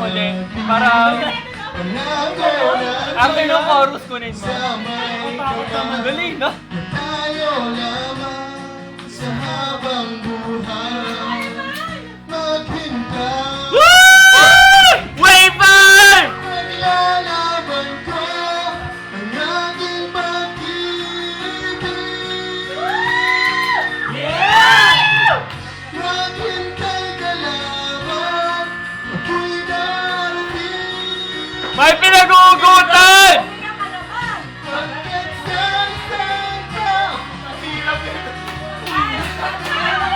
ulit. Para... After ng chorus, kunin mo. Dali, no? Tayo lamang sa habang buhay. Maghintay. Waver! Maglalaban ko ang aking pag-ibig. Maghintay ka lamang, ako'y darating. May pinag-uugutan! Bakit saan ka?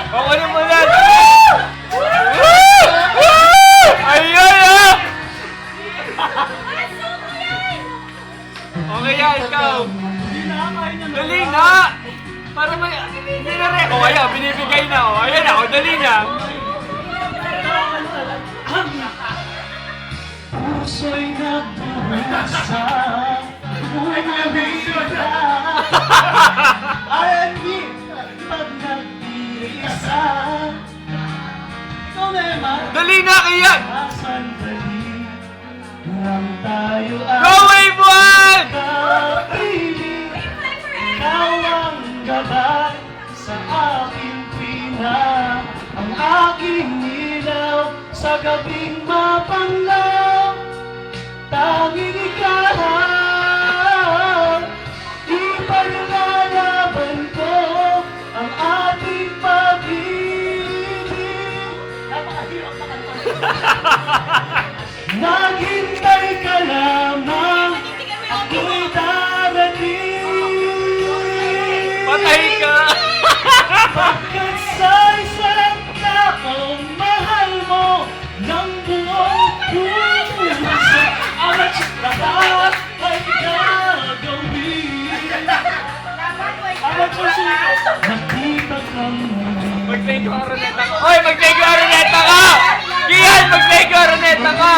Kukunin mo na! Ayun ah! Okay yan, ikaw! Dali na! Para may... Hindi na rin! O ayan, binibigay na o. Ayan na, o dali na! Puso'y nagbubusa, bumibig ka. R&B, pag nag-iisa. Ikaw naman, Dali na, Kian! sandali lang tayo Go, Wave 1! kapiling. Ikaw ang gabay sa aking tuwina, ang aking ilaw sa gabing mapanglaw. Tanging ikaw, ipaglalaban ko ang ating pag-ibig. Napakahirap na kanta. Maghintay ka lamang, ako'y darating. Patay ka! Bakit sa isang taong mahal mo ng buong puso, ang lahat ay gagawin. Ang puso, nakita ka muli. Mag-take ko Araneta ka! Hoy, mag-take ko Araneta ka! Kian, mag-take ko Araneta ka!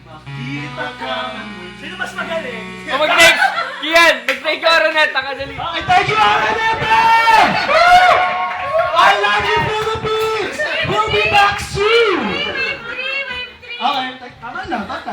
Makita ka muli. Sino mas magaling? O mag-take... Kian, mag-take ko Araneta ka, dali! Okay, thank you, Araneta! I love you, Philippines! We'll be back soon! Okay, tama na, tata.